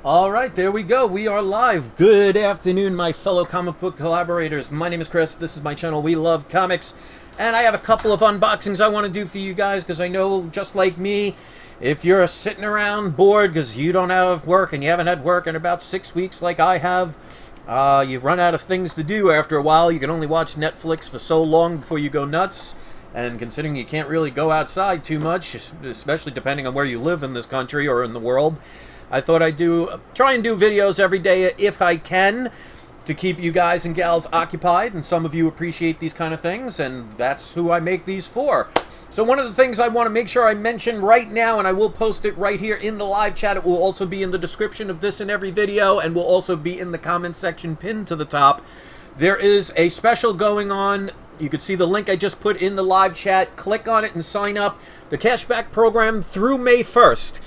All right, there we go. We are live. Good afternoon, my fellow comic book collaborators. My name is Chris. This is my channel, We Love Comics. And I have a couple of unboxings I want to do for you guys because I know, just like me, if you're sitting around bored because you don't have work and you haven't had work in about 6 weeks like I have, you run out of things to do after a while. You can only watch Netflix for so long before you go nuts. And considering you can't really go outside too much, especially depending on where you live in this country or in the world, I thought I'd try and do videos every day if I can to keep you guys and gals occupied, and some of you appreciate these kind of things, and that's who I make these for. So one of the things I want to make sure I mention right now, and I will post it right here in the live chat, it will also be in the description of this and every video, and will also be in the comment section pinned to the top. There is a special going on. You can see the link I just put in the live chat. Click on it and sign up. The cashback program through May 1st.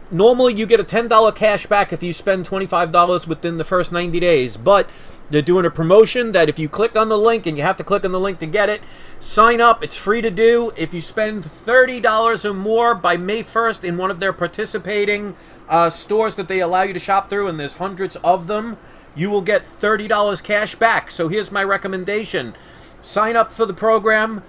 Normally, you get a $10 cashback if you spend $25 within the first 90 days, but they're doing a promotion that if you click on the link, and you have to click on the link to get it, sign up. It's free to do. If you spend $30 or more by May 1st in one of their participating stores that they allow you to shop through, and there's hundreds of them, you will get $30 cash back. So here's my recommendation. Sign up for the program.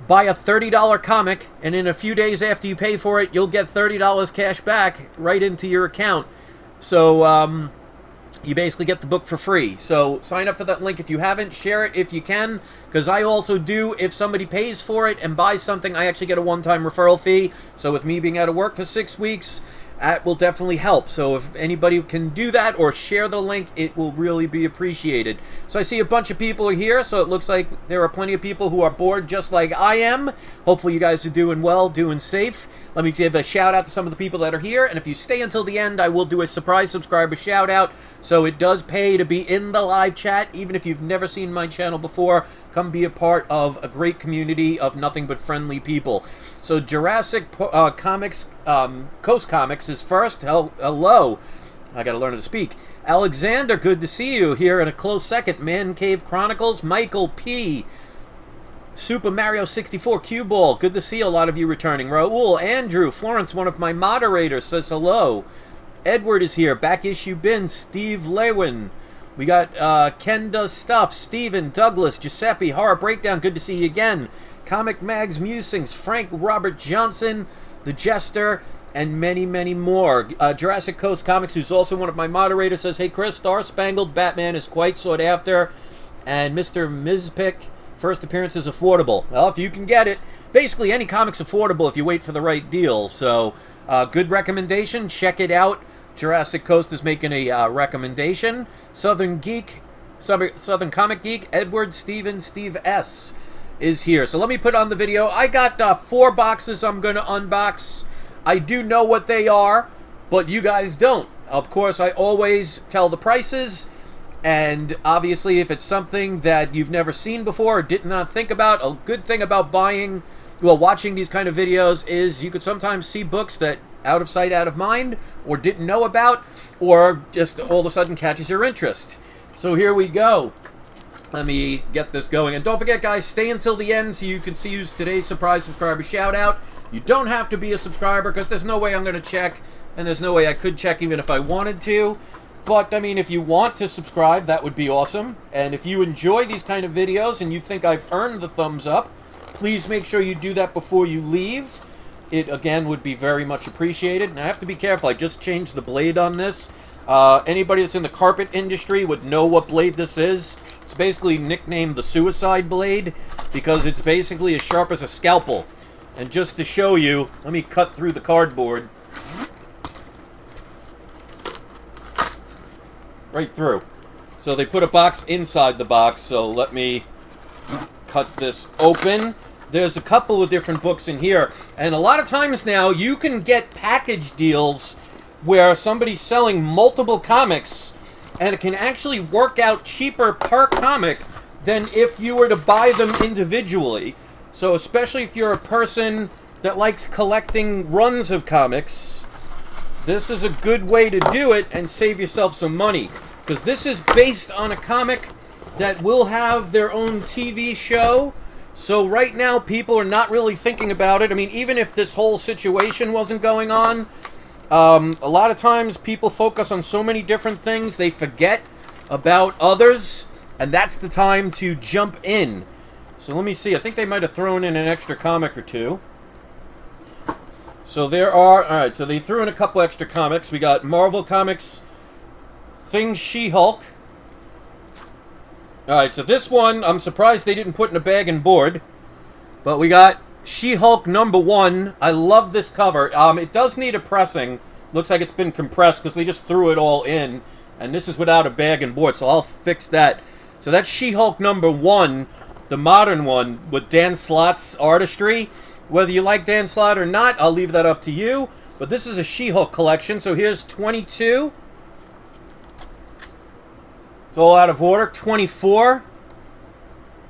Buy a $30 comic, and in a few days after you pay for it, you'll get $30 cash back right into your account. So, you basically get the book for free. So, sign up for that link if you haven't. Share it if you can, because I also do, if somebody pays for it and buys something, I actually get a one-time referral fee. So, with me being out of work for 6 weeks, that will definitely help. So if anybody can do that or share the link, it will really be appreciated. So I see a bunch of people are here, so it looks like there are plenty of people who are bored just like I am. Hopefully you guys are doing well, doing safe. Let me give a shout out to some of the people that are here, and if you stay until the end, I will do a surprise subscriber shout out. So it does pay to be in the live chat. Even if you've never seen my channel before, come be a part of a great community of nothing but friendly people. So Jurassic Comics, Coast Comics is first. Hello. I gotta learn how to speak. Alexander, good to see you. Here in a close second. Man Cave Chronicles, Michael P. Super Mario 64, Cue Ball, good to see a lot of you returning. Raul, Andrew, Florence, one of my moderators, says hello. Edward is here. Back issue bin. Steve Lewin. We got Ken Does Stuff, Steven, Douglas, Giuseppe, Horror Breakdown, good to see you again. Comic Mags Musings, Frank Robert Johnson, The Jester, and many, many more. Jurassic Coast Comics, who's also one of my moderators, says, hey Chris, Star Spangled Batman is quite sought after, and Mr. Mizpic, first appearance is affordable. Well, if you can get it, basically any comic's affordable if you wait for the right deal. So, good recommendation, check it out. Jurassic Coast is making a recommendation. Southern Comic Geek, Edward Steven, Steve S. is here. So let me put on the video. I got 4 boxes I'm going to unbox. I do know what they are, but you guys don't. Of course, I always tell the prices, and obviously if it's something that you've never seen before or did not think about, a good thing about watching these kind of videos is you could sometimes see books that out of sight, out of mind, or didn't know about, or just all of a sudden catches your interest. So here we go. Let me get this going. And don't forget, guys, stay until the end so you can see who's today's surprise subscriber shout out. You don't have to be a subscriber because there's no way I'm going to check, and there's no way I could check even if I wanted to. But, I mean, if you want to subscribe, that would be awesome. And if you enjoy these kind of videos and you think I've earned the thumbs up, please make sure you do that before you leave. It, again, would be very much appreciated. And I have to be careful. I just changed the blade on this. Anybody that's in the carpet industry would know what blade this is. It's basically nicknamed the suicide blade because it's basically as sharp as a scalpel. And just to show you, let me cut through the cardboard. Right through. So they put a box inside the box, so let me cut this open. There's a couple of different books in here, and a lot of times now you can get package deals where somebody's selling multiple comics, and it can actually work out cheaper per comic than if you were to buy them individually. So especially if you're a person that likes collecting runs of comics, this is a good way to do it and save yourself some money. Because this is based on a comic that will have their own TV show. So right now, people are not really thinking about it. I mean, even if this whole situation wasn't going on, A lot of times people focus on so many different things, they forget about others, and that's the time to jump in. So let me see. I think they might have thrown in an extra comic or two. So there are... Alright, so they threw in a couple extra comics. We got Marvel Comics Thing She-Hulk. Alright, so this one, I'm surprised they didn't put in a bag and board. But we got She-Hulk #1. I love this cover. It does need a pressing. Looks like it's been compressed because they just threw it all in. And this is without a bag and board, so I'll fix that. So that's She-Hulk #1, the modern one, with Dan Slott's artistry. Whether you like Dan Slott or not, I'll leave that up to you. But this is a She-Hulk collection, so here's 22. It's all out of order. 24.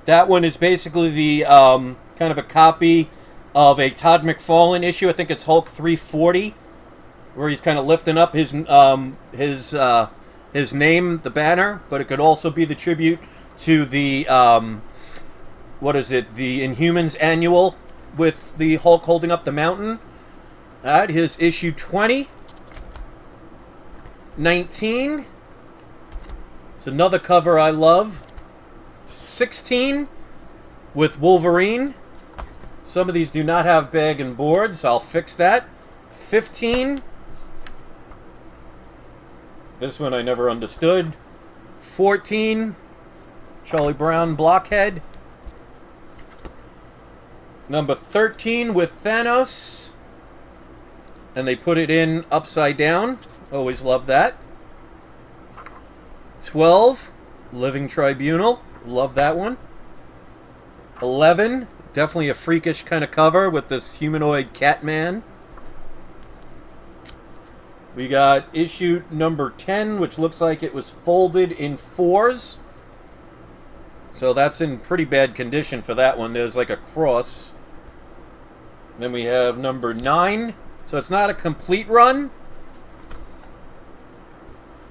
That one is basically the kind of a copy of a Todd McFarlane issue. I think it's Hulk 340, where he's kind of lifting up his name, the banner. But it could also be the tribute to the what is it? The Inhumans annual with the Hulk holding up the mountain. That is issue 20. 19. It's another cover I love. 16 with Wolverine. Some of these do not have bag and boards. I'll fix that. 15. This one I never understood. 14. Charlie Brown Blockhead. Number 13 with Thanos. And they put it in upside down. Always love that. 12. Living Tribunal. Love that one. 11. Definitely a freakish kind of cover with this humanoid Catman. We got issue number 10, which looks like it was folded in 4s. So that's in pretty bad condition for that one. There's like a cross. Then we have number 9. So it's not a complete run.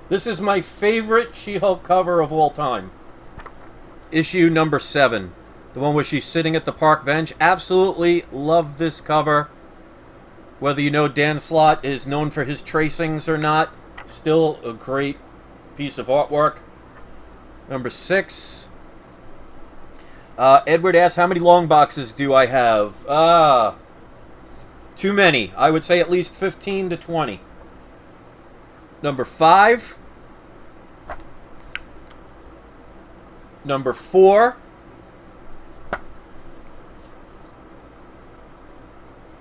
This is my favorite She-Hulk cover of all time. Issue number 7. The one where she's sitting at the park bench. Absolutely love this cover. Whether you know Dan Slott is known for his tracings or not, still a great piece of artwork. Number 6. Edward asks, how many long boxes do I have? Too many. I would say at least 15 to 20. Number 5. Number 4.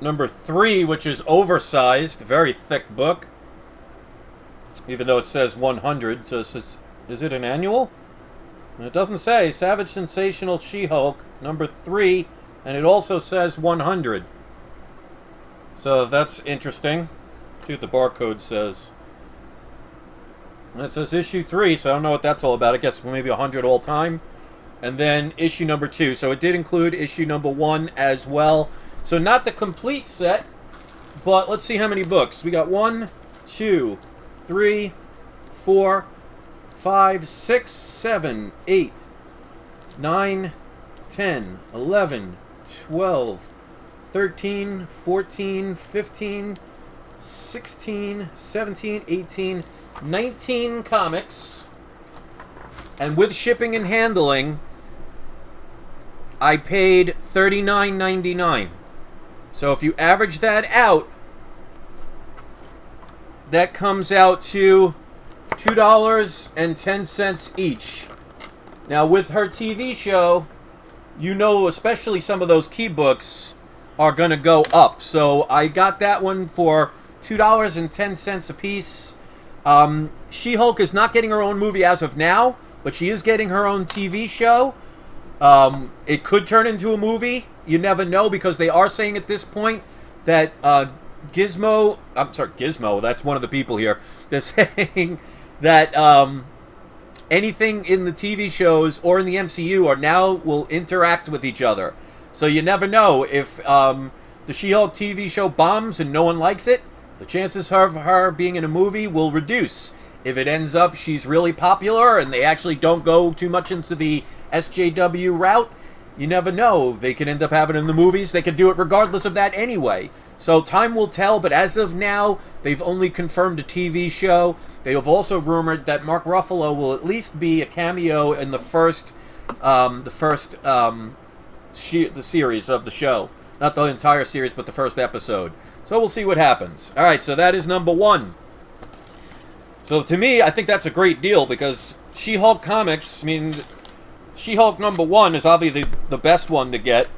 Number 3, which is oversized, very thick book. Even though it says 100, so is it an annual? And it doesn't say. Savage Sensational She-Hulk, number 3, and it also says 100. So that's interesting. See what the barcode says. And it says issue 3, so I don't know what that's all about. I guess maybe 100 all time. And then issue number 2. So it did include issue number 1 as well. So not the complete set, but let's see how many books. We got 1, 2, 3, 4, 5, 6, 7, 8, 9, 10, 11, 12, 13, 14, 15, 16, 17, 18, 19 comics. And with shipping and handling, I paid $39.99. So if you average that out, that comes out to $2.10 each. Now with her TV show, you know, especially some of those key books are going to go up. So I got that one for $2.10 a piece. She-Hulk is not getting her own movie as of now, but she is getting her own TV show. It could turn into a movie. You never know, because they are saying at this point that Gizmo, that's one of the people here. They're saying that anything in the TV shows or in the MCU are now will interact with each other. So you never know if the She-Hulk TV show bombs and no one likes it, the chances of her being in a movie will reduce. If it ends up she's really popular and they actually don't go too much into the SJW route, you never know. They could end up having it in the movies. They could do it regardless of that anyway. So time will tell, but as of now, they've only confirmed a TV show. They have also rumored that Mark Ruffalo will at least be a cameo in the series of the show. Not the entire series, but the first episode. So we'll see what happens. All right, so that is number 1. So to me, I think that's a great deal because She-Hulk comics, I mean, She-Hulk number 1 is obviously the best one to get.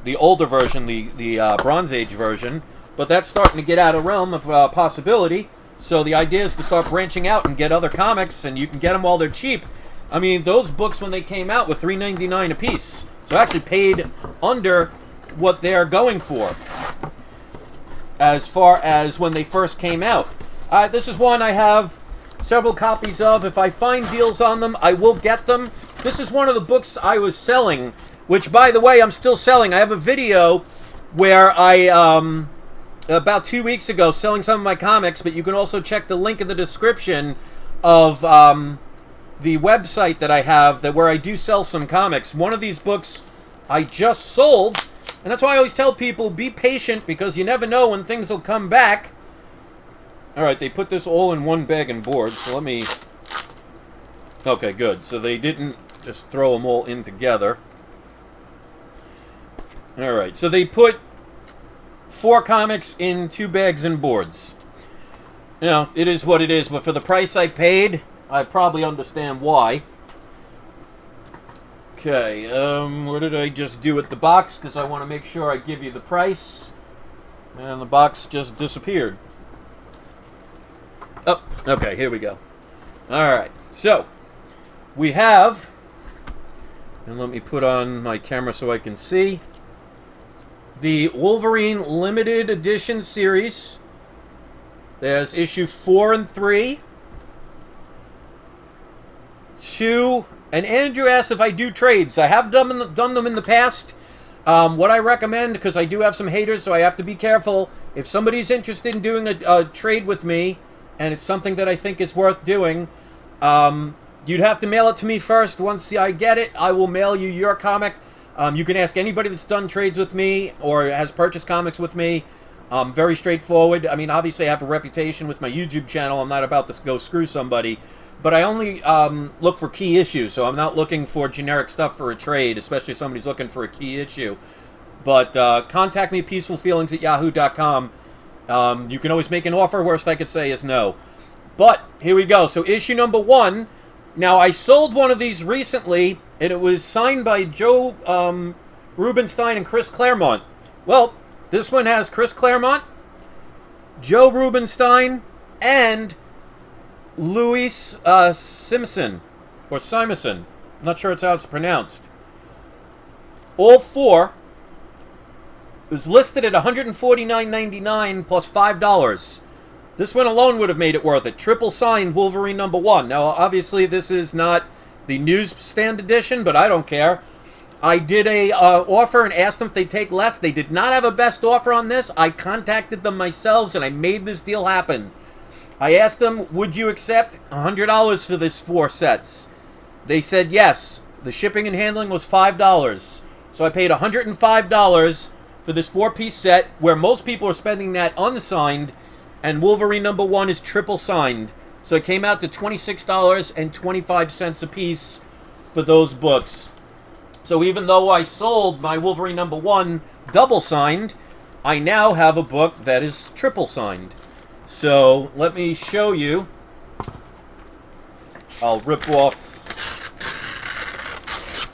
The older version, the Bronze Age version. But that's starting to get out of realm of possibility. So the idea is to start branching out and get other comics, and you can get them while they're cheap. I mean, those books when they came out were $3.99 a piece. So I actually paid under what they're going for as far as when they first came out. This is one I have several copies of. If I find deals on them, I will get them. This is one of the books I was selling, which, by the way, I'm still selling. I have a video where I, about 2 weeks ago, selling some of my comics, but you can also check the link in the description of the website that I have where I do sell some comics. One of these books I just sold, and that's why I always tell people, be patient, because you never know when things will come back. Alright, they put this all in one bag and board, so let me... Okay, good. So they didn't just throw them all in together. Alright, so they put 4 comics in 2 bags and boards. You know, it is what it is, but for the price I paid, I probably understand why. Okay, what did I just do with the box? Because I want to make sure I give you the price. And the box just disappeared. Oh, okay, here we go. Alright, so we have, and let me put on my camera so I can see, the Wolverine Limited Edition series. There's issue 4 and 3. 2, and Andrew asked if I do trades. I have done them in the past. What I recommend, because I do have some haters, so I have to be careful. If somebody's interested in doing a trade with me, and it's something that I think is worth doing, you'd have to mail it to me first. Once I get it, I will mail you your comic. You can ask anybody that's done trades with me or has purchased comics with me. Very straightforward. I mean, obviously I have a reputation with my YouTube channel. I'm not about to go screw somebody. But I only look for key issues, so I'm not looking for generic stuff for a trade, especially if somebody's looking for a key issue. But contact me, peacefulfeelings@yahoo.com. You can always make an offer. Worst I could say is no. But here we go. So issue number 1. Now, I sold one of these recently, and it was signed by Joe Rubinstein and Chris Claremont. Well, this one has Chris Claremont, Joe Rubinstein, and Louis Simpson, or Simonson. I'm not sure it's how it's pronounced. All 4 was listed at $149.99 plus $5. This one alone would have made it worth it. Triple signed Wolverine number 1. Now, obviously, this is not the newsstand edition, but I don't care. I did a offer and asked them if they'd take less. They did not have a best offer on this. I contacted them myself, and I made this deal happen. I asked them, would you accept $100 for this 4 sets? They said yes. The shipping and handling was $5. So I paid $105 for this 4-piece set, where most people are spending that unsigned, and Wolverine number 1 is triple signed. So it came out to $26.25 a piece for those books. So even though I sold my Wolverine number 1 double signed, I now have a book that is triple signed. So let me show you. I'll rip off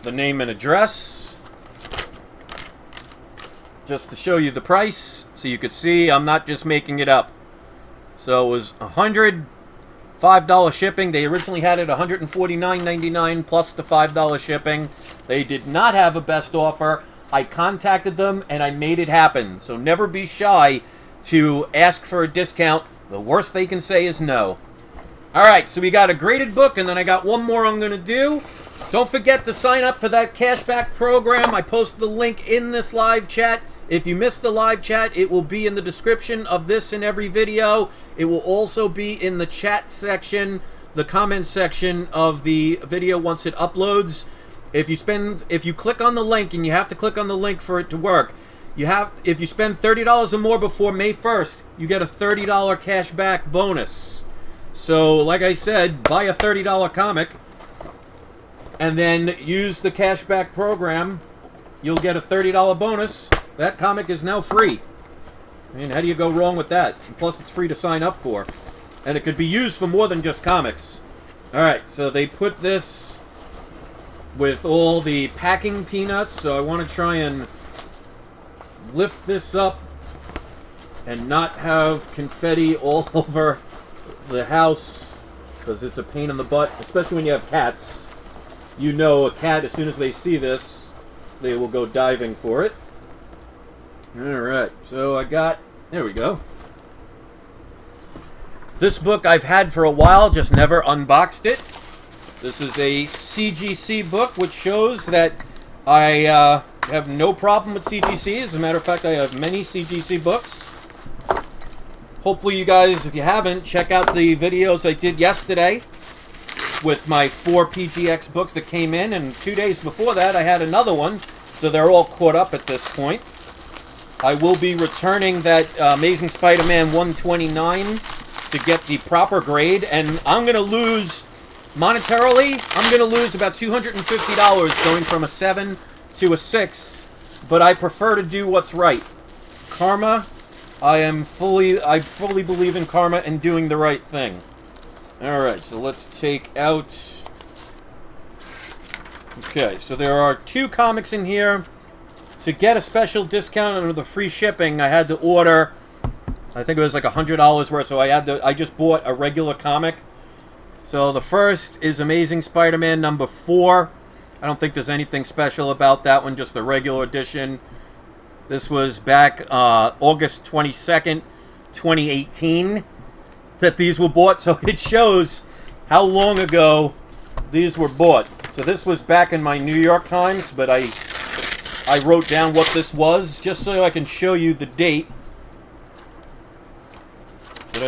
the name and address just to show you the price, so you could see I'm not just making it up. So it was $105 shipping. They originally had it $149.99 plus the $5 shipping. They did not have a best offer. I contacted them and I made it happen. So never be shy to ask for a discount. The worst they can say is no. Alright, so we got a graded book, and then I got one more I'm going to do. Don't forget to sign up for that cashback program. I posted the link in this live chat. If you missed the live chat, it will be in the description of this and every video. It will also be in the chat section, the comment section of the video once it uploads. if you click on the link, and you have to click on the link for it to work, if you spend $30 or more before May 1st, you get a $30 cash back bonus. So, like I said, buy a $30 comic, and then use the cashback program. You'll get a $30 bonus. That comic is now free. I mean, how do you go wrong with that? Plus, it's free to sign up for. And it could be used for more than just comics. Alright, so they put this with all the packing peanuts, so I want to try and lift this up and not have confetti all over the house, because it's a pain in the butt, especially when you have cats. You know, a cat, as soon as they see this, they will go diving for it. Alright, so there we go. This book I've had for a while, just never unboxed it. This is a CGC book, which shows that I have no problem with CGC. As a matter of fact, I have many CGC books. Hopefully you guys, if you haven't, check out the videos I did yesterday with my 4 PGX books that came in, and 2 days before that I had another one, so they're all caught up at this point. I will be returning that Amazing Spider-Man 129 to get the proper grade, and I'm going to lose, monetarily, I'm going to lose about $250 going from a 7 to a 6, but I prefer to do what's right. Karma, I fully believe in karma and doing the right thing. Alright, so let's take out... Okay, so there are 2 comics in here. To get a special discount under the free shipping, I had to order, I think it was like $100 worth, so I just bought a regular comic. So the first is Amazing Spider-Man number 4. I don't think there's anything special about that one, just the regular edition. This was back August 22nd, 2018 that these were bought, so it shows how long ago these were bought. So this was back in my New York Times, but I wrote down what this was just so I can show you the date. But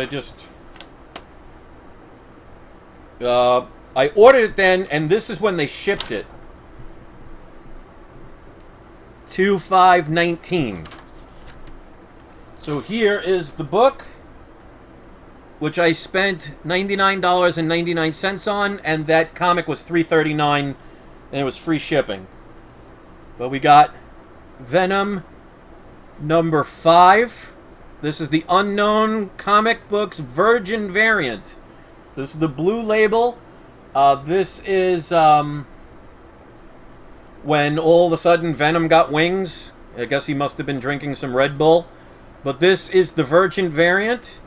I ordered it then, and this is when they shipped it. 2/5/19. So here is the book, which I spent $99.99 on, and that comic was $3.39, and it was free shipping. But we got Venom number 5. This is the Unknown Comic Books Virgin variant. So this is the blue label. This is when all of a sudden Venom got wings. I guess he must have been drinking some Red Bull. But this is the Virgin variant.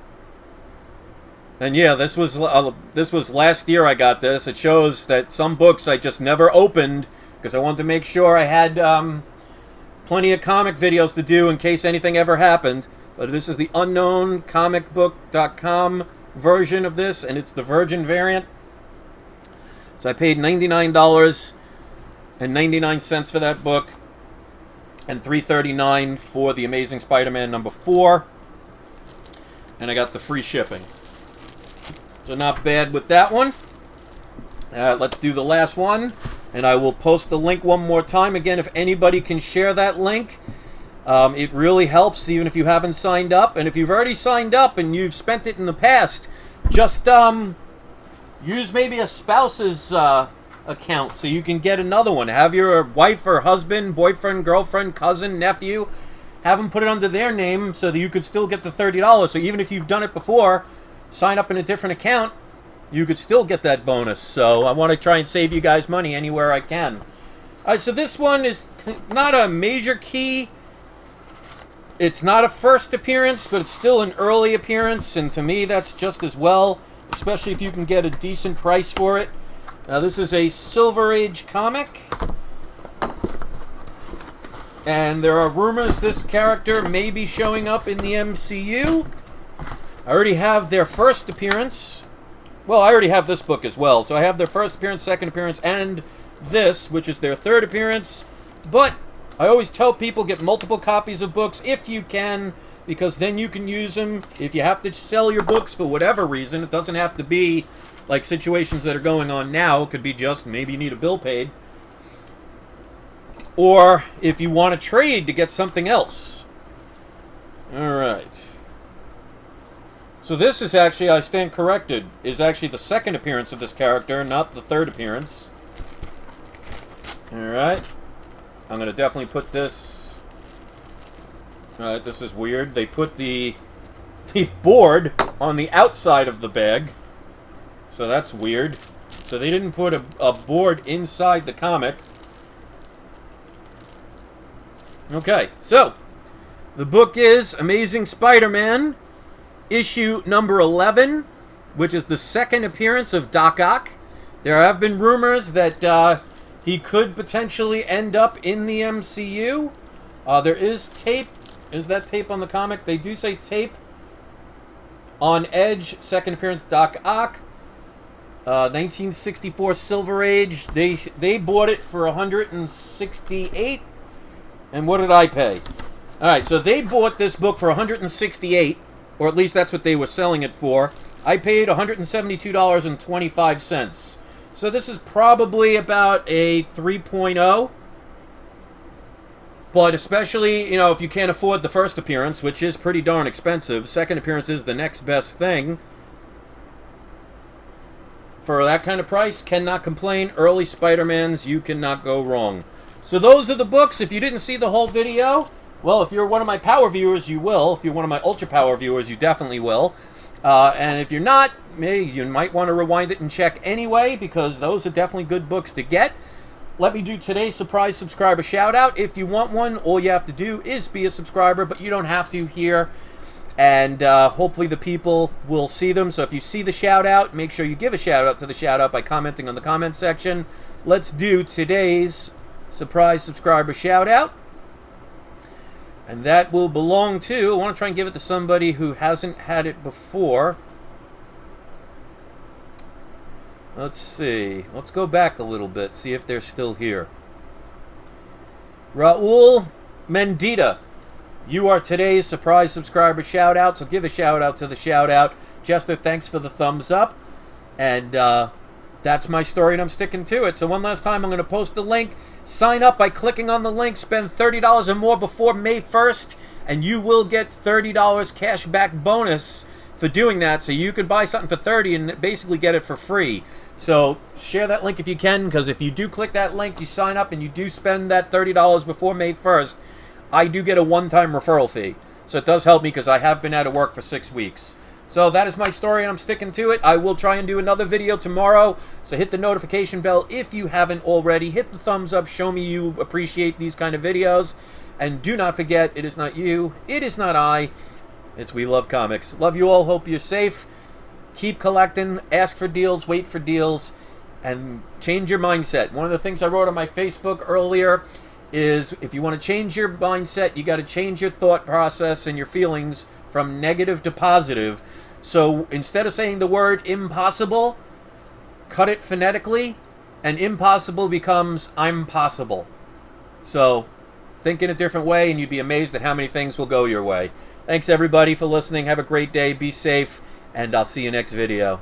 And yeah, this was last year I got this. It shows that some books I just never opened because I wanted to make sure I had plenty of comic videos to do in case anything ever happened. But this is the unknowncomicbook.com version of this, and it's the Virgin variant. So I paid $99.99 for that book, and $3.39 for the Amazing Spider-Man number 4. And I got the free shipping. So not bad with that one. Let's do the last one. And I will post the link one more time. Again, if anybody can share that link, it really helps, even if you haven't signed up. And if you've already signed up and you've spent it in the past, just use maybe a spouse's account so you can get another one. Have your wife or husband, boyfriend, girlfriend, cousin, nephew, have them put it under their name so that you could still get the $30. So even if you've done it before, sign up in a different account, you could still get that bonus. So I want to try and save you guys money anywhere I can. All right, so this one is not a major key. It's not a first appearance, but it's still an early appearance, and to me that's just as well, especially if you can get a decent price for it. Now this is a Silver Age comic, and there are rumors this character may be showing up in the MCU. I already have their first appearance. Well, I already have this book as well, so I have their first appearance, second appearance, and this, which is their third appearance. But I always tell people get multiple copies of books if you can, because then you can use them. If you have to sell your books for whatever reason, it doesn't have to be like situations that are going on now. It could be just maybe you need a bill paid. or if you want to trade to get something else. Alright. So this is actually, I stand corrected, is actually the second appearance of this character, not the third appearance. Alright. I'm going to definitely put this... Alright, this is weird. They put the board on the outside of the bag. So that's weird. So they didn't put a board inside the comic. Okay, so the book is Amazing Spider-Man, issue number 11, which is the second appearance of Doc Ock. There have been rumors that he could potentially end up in the MCU. There is tape. Is that tape on the comic? They do say tape. On Edge, second appearance, Doc Ock. 1964 Silver Age. They bought it for $168. And what did I pay? Alright, so they bought this book for $168, or at least that's what they were selling it for. I paid $172.25. So this is probably about a 3.0. But especially, you know, if you can't afford the first appearance, which is pretty darn expensive, second appearance is the next best thing. For that kind of price, cannot complain. Early Spider-Mans, you cannot go wrong. So those are the books. If you didn't see the whole video, well, if you're one of my power viewers, you will. If you're one of my ultra power viewers, you definitely will. And if you're not, maybe you might want to rewind it and check anyway, because those are definitely good books to get. Let me do today's surprise subscriber shout out. If you want one, all you have to do is be a subscriber, but you don't have to here. And hopefully the people will see them. So if you see the shout out, make sure you give a shout out to the shout out by commenting on the comment section. Let's do today's surprise subscriber shout out. And that will belong to, I want to try and give it to somebody who hasn't had it before. Let's see. Let's go back a little bit, see if they're still here. Raul Mendita. You are today's surprise subscriber shout out, so give a shout out to the shout out. Jester, thanks for the thumbs up. And that's my story, and I'm sticking to it. So one last time, I'm going to post the link. Sign up by clicking on the link. Spend $30 or more before May 1st, and you will get $30 cash back bonus for doing that. So you can buy something for $30 and basically get it for free. So share that link if you can, because if you do click that link, you sign up, and you do spend that $30 before May 1st, I do get a one-time referral fee. So it does help me, because I have been out of work for 6 weeks. So that is my story, and I'm sticking to it. I will try and do another video tomorrow. So hit the notification bell if you haven't already. Hit the thumbs up. Show me you appreciate these kind of videos. And do not forget, it is not you. It is not I. It's We Love Comics. Love you all. Hope you're safe. Keep collecting. Ask for deals. Wait for deals. And change your mindset. One of the things I wrote on my Facebook earlier is if you want to change your mindset, you got to change your thought process and your feelings from negative to positive. So instead of saying the word impossible, cut it phonetically, and impossible becomes I'm possible. So think in a different way, and you'd be amazed at how many things will go your way. Thanks everybody for listening. Have a great day. Be safe, and I'll see you next video.